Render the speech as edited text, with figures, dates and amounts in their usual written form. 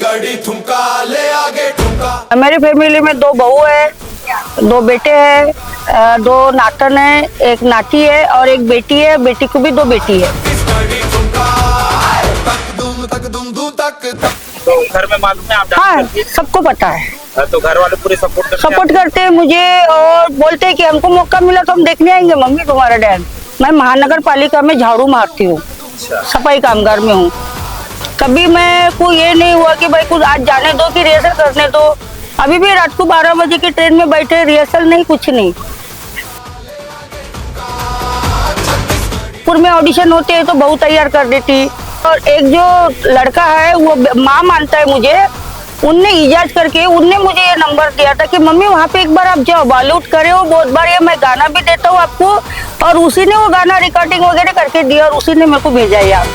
छत्तीसगढ़ी थुमका ले आगे ठुमका। मेरी फैमिली में 2 बहू है, 2 बेटे हैं, 2 नातन है, 1 नाती है और 1 बेटी है। बेटी को भी 2 बेटी है। छत्तीसगढ़ी थुमका तक दुम तक दुम दू तक तक। तो घर में मालूम है आप डांस हाँ, करती सबको पता है। हैं? तो घर वाले पूरे सपोर्ट करते हैं मुझे और बोलते हैं कि हमको मौका मिला तो हम देखने आएंगे मम्मी तुम्हारा डांस। मैं महानगर पालिका में झाड़ू मारती हूँ, सफाई कामगार में हूँ। कभी मैं को ये नहीं हुआ कि भाई कुछ आज जाने दो कि रिहर्सल करने दो। अभी भी रात को 12 बजे की ट्रेन में बैठे, रिहर्सल नहीं, कुछ नहीं। में ऑडिशन होते हैं तो बहू तैयार कर देती। और एक जो लड़का है वो माँ मानता है मुझे, उनने इजाज़त करके उनने मुझे ये नंबर दिया था कि मम्मी वहाँ पे एक बार आप जाओ, बॉलीवुड करे हो बहुत बार, ये मैं गाना भी देता हूँ आपको। और उसी ने वो गाना रिकॉर्डिंग वगैरह करके दिया और उसी ने मेरे को भेजा यार।